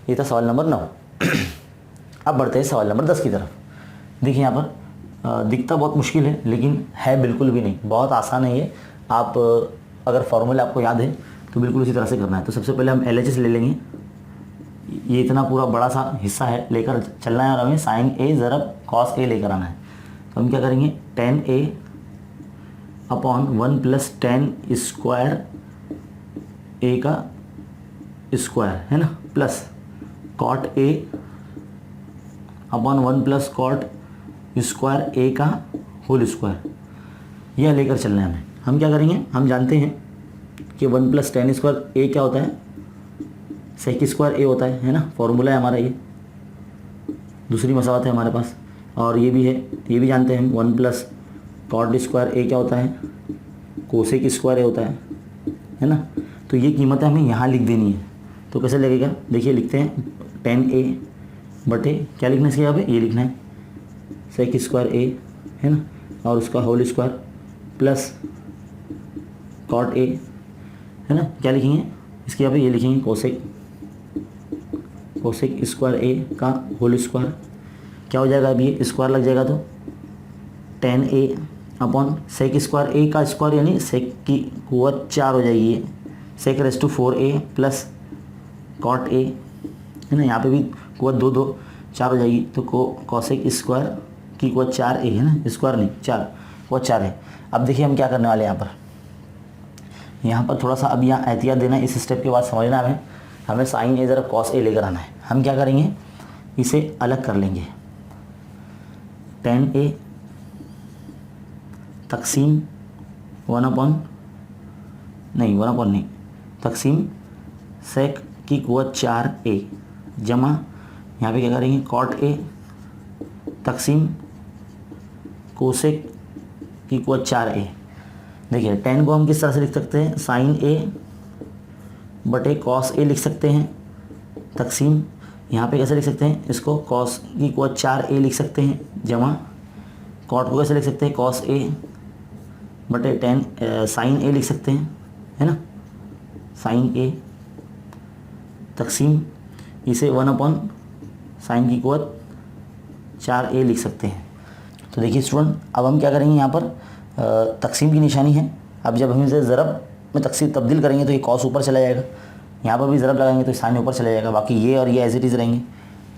ये था सवाल नंबर 9। अब बढ़ते हैं सवाल नंबर 10 की तरफ। देखिए यहाँ पर दिखता बहुत मुश्किल है, लेकिन है बिल्कुल भी नहीं, बहुत आसान है ये। आप अगर फार्मूला आपको याद है तो बिल्कुल उसी तरह से करना है। तो सबसे पहले हम LHS ले लेंगे, ये इतना पूरा बड़ा सा हिस्सा है, लेकर चलना है और हमें sin a ज़रब cos a लेकर आना है। तो हम क्या करेंगे, tan a upon 1 + tan square a का स्क्वायर, है ना, plus cot a upon 1 + cot square a का होल स्क्वायर, यह लेकर चलना है हमें। हम क्या करेंगे, हम जानते हैं कि 1 + tan स्क्वायर a क्या होता है, sec स्क्वायर a होता है ना, फॉर्मूला है हमारा ये, दूसरी मसावत है हमारे पास, और ये भी है, ये भी जानते हैं हम, 1 + cot स्क्वायर a क्या होता है, कोसेक स्क्वायर a होता है ना। तो ये कीमतें हमें यहाँ लिख देनी है। तो कैसे लगेगा, देखिए लिखते हैं, tan a बटे क्या लिखना है इसके, यहाँ पे ये लिखना है sec स्क्वायर a, है ना, और उसका whole square plus cot a, है ना, क्या लिखेंगे इसके, यहाँ पे ये लिखेंगे कोसेक स्क्वायर a का होल स्क्वायर, क्या हो जाएगा, अभी ये स्क्वायर लग जाएगा तो tan a upon sec square a का स्क्वायर यानी सेक की कुवत 4 हो जाएगी, ये sec raise to 4a plus cot a, है ना, यहाँ पे भी कुवत 2 4 हो जाएगी, तो कोसेक स्क्वायर की कुवत 4a, है ना, स्क्वायर नहीं 4, कुवत 4 है। अब देखिए हम क्या करने वाले हैं, यहाँ पर थोड़ा सा अब यहाँ एहतियात देना है, इस स्टेप के बाद समझना हमें sin a ज़रा cos a लेकर आना है। हम क्या करेंगे, इसे अलग कर लेंगे, tan a तकसीम तकसीम सेक की कुवत 4a जमा यहाँ पे क्या करेंगे कॉट a तकसीम कोसेक की कुवत 4a। देखिए tan को हम किस तरह से लिख सकते हैं, साइन a बटे कॉस a लिख सकते हैं, तकसीम यहाँ पे कैसे लिख सकते हैं, इसको कॉस की कुवत 4a लिख सकते हैं, जमा कॉट को कैसे लिख सकते हैं, कॉस a बटे साइन a लिख सकते हैं, है ना, साइन a तकसीम इसे 1 साइन की कुवत 4a लिख सकते हैं। तो देखिए स्टूडेंट, अब हम क्या करेंगे, यहाँ पर तकसीम की निशानी है। अब जब हम इसे ज़रब में तकसीम तब्दील करेंगे तो ये कॉस ऊपर चला जाएगा, यहाँ पर भी ज़रब लगाएंगे तो साइन ऊपर चला जाएगा, बाकी ये और ये एज इट इज़ रहेंगे।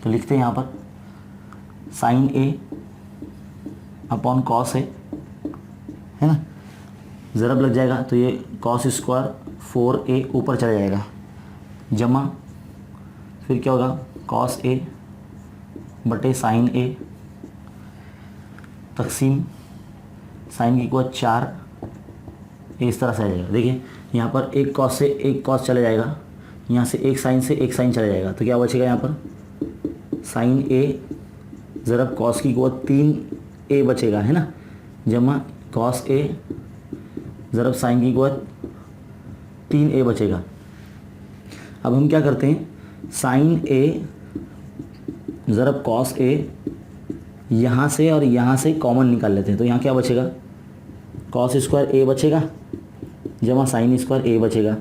तो लिखते हैं यहाँ पर sine a upon cos a, है ना, ज़रब लग जाएगा तो ये कॉस स्क्वायर 4a ऊपर चला जाएगा, जमा फिर क्या होगा कॉस a बटे साइन a तकसीम साइन की कुवत 4 इस तरह से आ जाएगा। देखिए यहाँ पर एक कॉस से एक कॉस चला जाएगा, यहाँ से एक साइन चला जाएगा, तो क्या बचेगा यहाँ पर साइन a ज़रब कॉस की कुवत 3a बचेगा, है ना, जमा कॉस a ज़रब साइन की कुवत 3a बचेगा। अब हम क्या करते हैं, साइन a ज़रब कॉस a यहाँ से और यहाँ से कॉमन निकाल लेते हैं, तो यहाँ क्या बचेगा कॉस स्क्वायर a बचेगा जमा साइन स्क्वायर a बचेगा,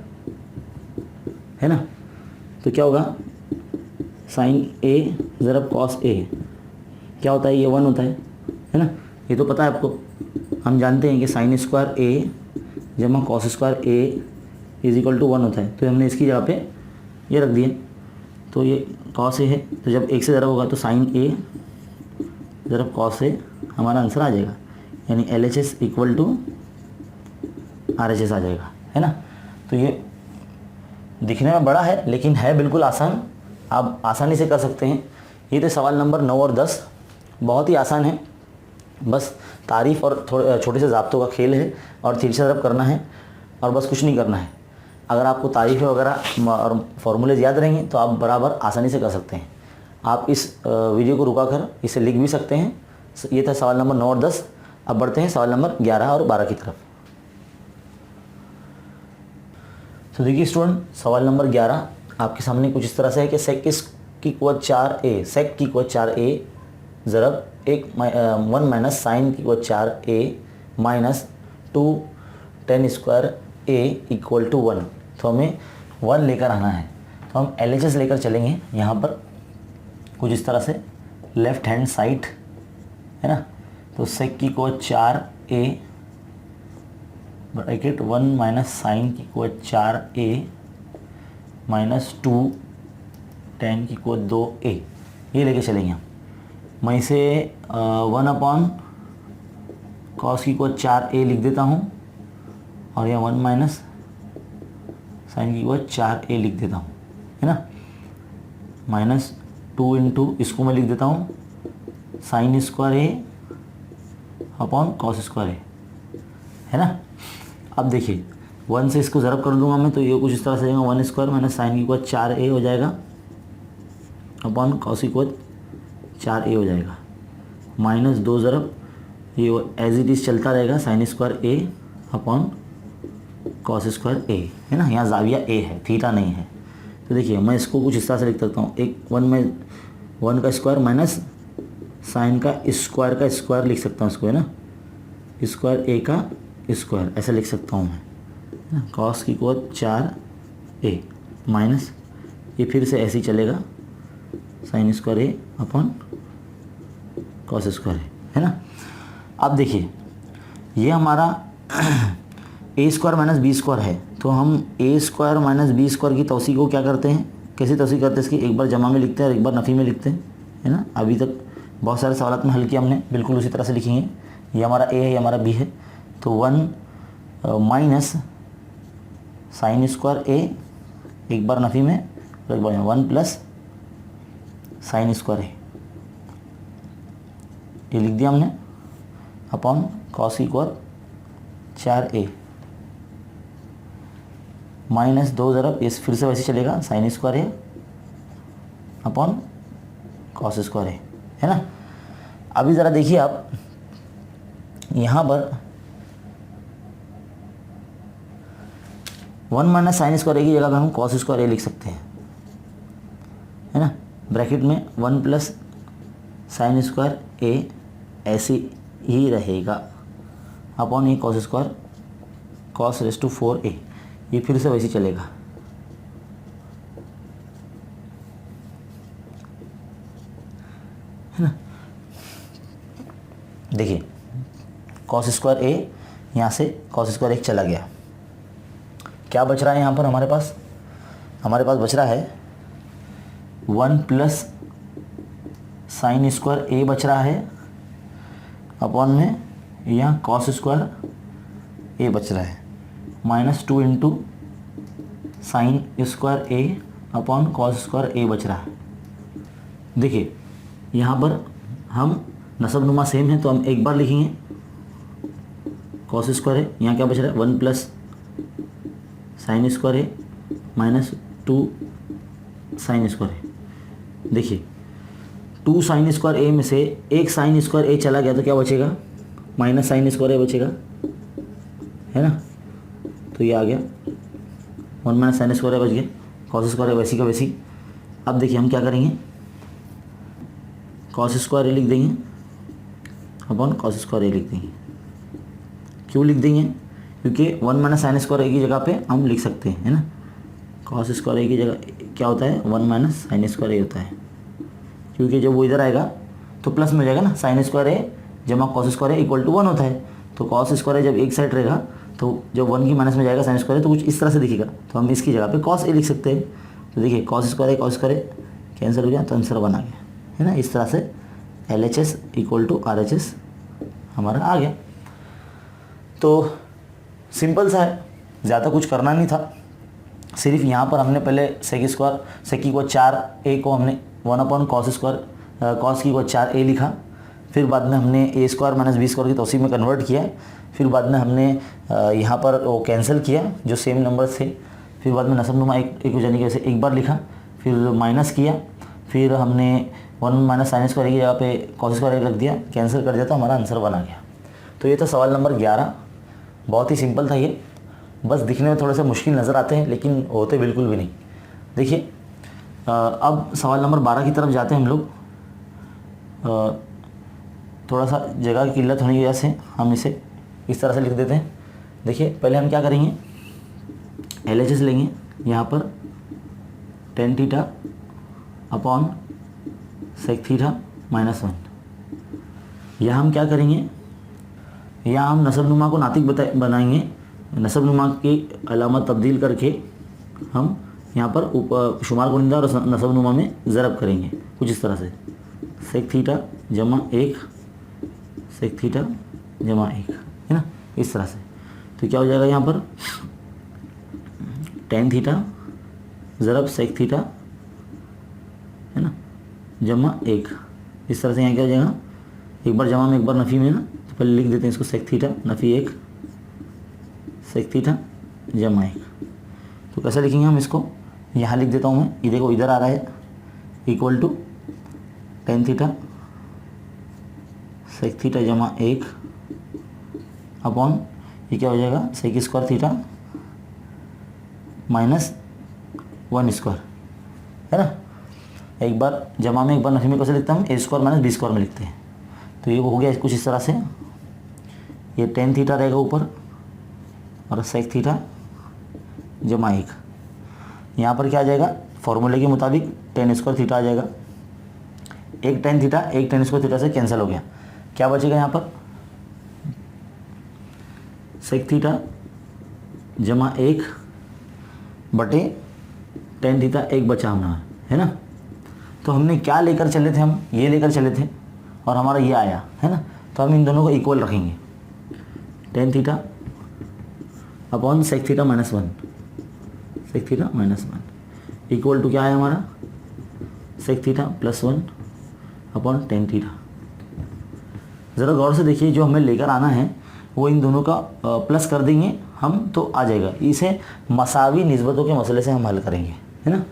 है ना। तो क्या होगा साइन a ज़रब कॉस a क्या होता है, ये 1 होता है ना, ये तो पता है आपको, हम जानते हैं कि साइन स्क्वायर a जमा cos square a is equal to 1 होता है, तो हमने इसकी जगह पे ये रख दिए, तो ये कॉस a है, तो जब एक से ज़रब होगा तो साइन a ज़रब कॉस a हमारा आंसर आ जाएगा, यानी LHS इक्वल टू RHS आ जाएगा, है ना। तो ये दिखने में बड़ा है लेकिन है बिल्कुल आसान, आप आसानी से कर सकते हैं। ये थे सवाल नंबर 9 और 10, बहुत ही आसान है, बस तारीफ़ और थोड़े छोटे से ज़ाब्तों का खेल है और तिरछा ज़रब करना है और बस कुछ नहीं करना है। अगर आपको तारीफ़ें वगैरह और फार्मूलेज याद रहेंगे तो आप बराबर आसानी से कर सकते हैं। आप इस वीडियो को रुका कर इसे लिख भी सकते हैं। ये था सवाल नंबर 9 और 10। अब बढ़ते हैं सवाल नंबर 11 और 12 की तरफ। तो देखिए स्टूडेंट, सवाल नंबर 11 आपके सामने कुछ इस तरह से है कि सेक की कुवत 4a, सेक की कुवत 4a ज़रब 1 माइनस साइन की कुवत 4a minus 2 tan square a equal to 1। तो हमें 1 लेकर आना है, तो हम LHS लेकर चलेंगे यहाँ पर कुछ इस तरह से लेफ़्ट हैंड साइड, है ना। तो सेक की कुवत 4a ब्रैकेट 1 माइनस साइन की कुवत 4a माइनस 2 tan की कुवत 2a, ये लेके चलेंगे हम। मैं इसे 1 अपॉन कॉस की कुवत 4a लिख देता हूँ और यह 1 माइनस साइन की कुवत 4a लिख देता हूँ, है ना, माइनस 2 इंटू इसको मैं लिख देता हूँ sign square a upon cos square a, है ना। अब देखिए 1 से इसको ज़रब कर दूंगा मैं, तो ये कुछ इस तरह से जाएगा 1 स्क्वायर माइनस साइन की कुवत 4a हो जाएगा अपॉन कॉस की कुवत 4a हो जाएगा, माइनस 2 ज़रब ये एज इट इज़ चलता रहेगा sign square a upon cos square a, है ना। यहाँ जाविया a है, थीटा नहीं है। तो देखिए मैं इसको कुछ इस तरह से लिख सकता हूँ, एक 1 में 1 का स्क्वायर माइनस साइन का स्क्वायर लिख सकता हूँ इसको, है ना, स्क्वायर a का स्क्वायर ऐसा लिख सकता हूँ मैं, कॉस की कुवत 4a माइनस ये फिर से ऐसे ही चलेगा sine square a upon cos square a, है ना। अब देखिए ये हमारा a square minus B square है, तो हम a square minus B square की तौसी को क्या करते हैं, कैसे तौसी करते हैं इसकी, एक बार जमा में लिखते हैं और एक बार नफ़ी में लिखते हैं, है ना। अभी तक बहुत सारे सवालात में हल किया हमने, बिल्कुल उसी तरह से लिखेंगे। ये हमारा a है, ये हमारा b है, तो 1 माइनस साइन स्क्वायर a एक बार नफ़ी में और एक बार 1 प्लस साइन स्क्वायर a, ये लिख दिया हमने अपॉन कॉस की कुवत 4a माइनस 2 ज़रब इस फिर से वैसे चलेगा साइन स्क्वायर ए अपॉन कॉस स्क्वायर ए, है ना। अभी ज़रा देखिए आप यहाँ पर 1 माइनस साइन स्क्वायर ए की जगह पे हम कॉस स्क्वायर ए लिख सकते हैं, है ना। ब्रैकेट में 1 प्लस साइन स्क्वायर ए ऐसे ही रहेगा अपॉन ये cos square cos raise to 4a, ये फिर से वैसे चलेगा, है ना। देखिए कॉस स्क्वायर ए यहाँ से कॉस स्क्वायर एक चला गया, क्या बच रहा है यहाँ पर हमारे पास बच रहा है 1 प्लस साइन स्क्वायर ए बच रहा है अपॉन में यहाँ कॉस स्क्वायर ए बच रहा है माइनस 2 इंटू साइन स्क्वायर ए अपॉन कॉस स्क्वायर ए बच रहा है। देखिए यहाँ पर हम नसब नुमा सेम है तो हम एक बार लिखेंगे कॉस स्क्वायर है, यहाँ क्या बच रहा है 1 प्लस साइन स्क्वायर ए माइनस 2 साइन स्क्वायर ए। देखिए 2 साइन स्क्वायर ए में से एक साइन स्क्वायर ए चला गया तो क्या बचेगा माइनस साइन स्क्वायर ए बचेगा, है ना। तो ये आ गया 1 माइनस साइन स्क्वायर ए बच गया, कॉस स्क्वायर ए वैसी का वैसी। अब देखिए हम क्या करेंगे कॉस स्क्वायर ए लिख देंगे अपॉन कॉस स्क्वायर ए लिख देंगे। क्यों लिख देंगे, क्योंकि 1 माइनस साइन स्क्वायर ए की जगह पे हम लिख सकते हैं, है ना। कॉस स्क्वायर ए की जगह क्या होता है 1 माइनस साइन स्क्वायर ए होता है, क्योंकि जब वो इधर आएगा तो प्लस में हो जाएगा ना, साइन स्क्वायर ए जमा cos square A equal to 1 होता है। तो कॉस स्क्वायर ए जब एक साइड रहेगा तो जब 1 की माइनस में जाएगा साइन स्क्वायर ए तो कुछ इस तरह से दिखेगा, तो हम इसकी जगह पे कॉस ए लिख सकते हैं। तो देखिए कॉस स्क्वायर ए कैंसिल हो गया तो आंसर 1 आ गया, है ना। इस तरह से LHS इक्वल टू RHS हमारा आ गया। तो सिंपल सा है, ज़्यादा कुछ करना नहीं था, सिर्फ यहाँ पर हमने पहले सेक की को 4a को हमने 1 अपॉन कॉस स्क्वायर कॉस की को 4a लिखा, फिर बाद में हमने a square minus B square की तौसीफ में कन्वर्ट किया, फिर बाद में हमने यहाँ पर वो कैंसिल किया जो सेम नंबर थे, फिर बाद में नसब नुमा एक हो जाने की वजह से एक बार लिखा, फिर माइनस किया, फिर हमने 1 माइनस साइन स्क्वायर की जगह पे कॉस स्क्वायर रख दिया, कैंसिल कर दिया तो हमारा आंसर 1 आ गया। तो ये था सवाल नंबर 11, बहुत ही सिंपल था ये, बस दिखने में थोड़े से मुश्किल नज़र आते हैं लेकिन होते बिल्कुल भी नहीं। देखिए अब सवाल नंबर 12 की तरफ जाते हैं हम लोग। थोड़ा सा जगह की किल्लत होने की वजह से हम इसे इस तरह से लिख देते हैं। देखिए पहले हम क्या करेंगे LHS लेंगे, यहाँ पर tan theta upon sec theta minus 1। यहाँ हम क्या करेंगे, यहाँ हम नसब नुमा को नातिक बनाएंगे, नसब नुमा की अलामत तब्दील करके हम यहाँ पर ऊपर शुमार कुनिंदा और नसब नुमा में ज़रब करेंगे कुछ इस तरह से, सेक थीटा जमा 1 सेक थीटा जमा 1, है ना, इस तरह से। तो क्या हो जाएगा यहाँ पर tan थीटा ज़रब सेक थीटा, है ना, जमा 1, इस तरह से। यहाँ क्या हो जाएगा एक बार जमा में एक बार नफ़ी में ना, तो पहले लिख देते हैं इसको सेक थीटा नफ़ी 1 सेक थीटा जमा 1। तो कैसे लिखेंगे हम इसको, यहाँ लिख देता हूँ मैं, ये देखो इधर आ रहा है equal to tan theta sec theta जमा 1 अपॉन ये क्या हो जाएगा sec square theta minus 1 square, है ना। एक बार जमा में एक बार नफी में कैसे लिखता हूँ a square minus B square में लिखते हैं। तो ये हो गया कुछ इस तरह से, ये tan थीटा रहेगा ऊपर और सेक थीटा जमा 1। यहाँ पर क्या आ जाएगा फॉर्मूले के मुताबिक tan स्क्वायर थीटा आ जाएगा, एक tan थीटा एक tan स्क्वायर थीटा से कैंसिल हो गया, क्या बचेगा यहाँ पर सेक थीटा जमा 1 बटे tan थीटा 1 बचा हमारा, है ना। तो हमने क्या लेकर चले थे, हम ये लेकर चले थे और हमारा ये आया, है ना। तो हम इन दोनों को इक्वल रखेंगे, tan theta upon sec theta minus 1 sec theta minus 1 equal to क्या है हमारा sec theta plus 1 upon tan theta. ज़रा गौर से देखिए, जो हमें लेकर आना है वो इन दोनों का प्लस कर देंगे हम तो आ जाएगा। इसे मसावी निस्बतों के मसले से हम हल करेंगे, है ना।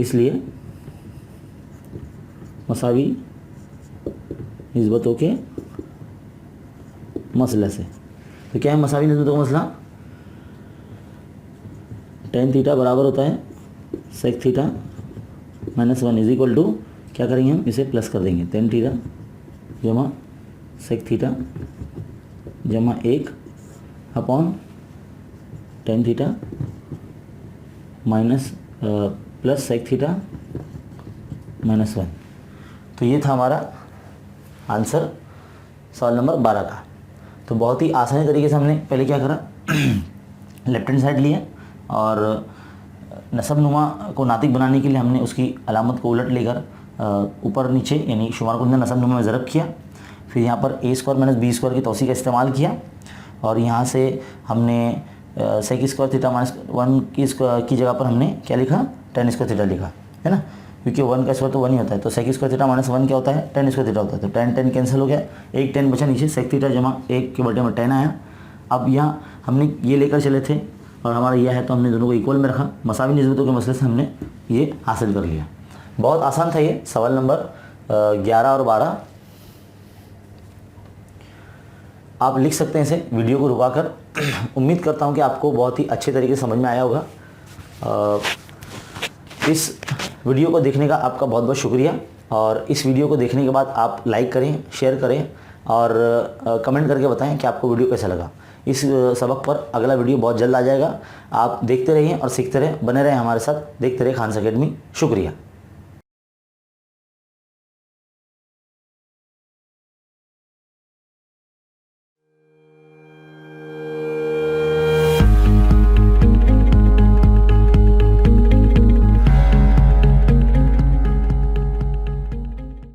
इसलिए मसावी निस्बतों के मसले से, तो क्या है मसावी निस्बतों का मसला, tan थीटा बराबर होता है sec theta -1 is equal to, क्या करेंगे हम इसे प्लस कर देंगे, tan थीटा जमा sec थीटा जमा 1 upon tan theta minus plus sec theta -1। तो ये था हमारा आंसर सवाल नंबर 12 का। तो बहुत ही आसानी तरीके से हमने पहले क्या करा, लेफ्ट हैंड साइड लिया और नसब नुमा को नातिक बनाने के लिए हमने उसकी अलामत को उलट लेकर ऊपर नीचे यानी शुमार को नसब नुमा में ज़रब किया। फिर यहाँ पर a² - b² की तौसीक़ का इस्तेमाल किया और यहाँ से हमने sec² थीटा -1 की जगह पर हमने क्या लिखा, tan² थीटा लिखा, है ना, क्योंकि 1 का स्क्वायर तो 1 ही होता है। तो sec² थीटा -1 क्या होता है, tan² थीटा होता है। तो tan कैंसिल हो गया, एक tan बचा नीचे, sec थीटा जमा 1 के बटे में tan आया। अब यहाँ हमने ये लेकर चले थे और हमारा यह है तो हमने दोनों को इक्वल में रखा, मसावी निस्बतों के मसले से हमने ये हासिल कर लिया। बहुत आसान था ये सवाल नंबर 11 और 12। आप लिख सकते हैं इसे वीडियो को रुका कर। उम्मीद करता हूँ कि आपको बहुत ही अच्छे तरीके से समझ में आया होगा। इस वीडियो को देखने का आपका बहुत बहुत शुक्रिया और इस वीडियो को देखने के बाद आप लाइक करें, शेयर करें और कमेंट करके बताएं कि आपको वीडियो कैसा लगा। इस सबक पर अगला वीडियो बहुत जल्द आ जाएगा। आप देखते रहिए और सीखते रहें, बने रहें हमारे साथ, देखते रहिए खान्स अकेडमी। शुक्रिया।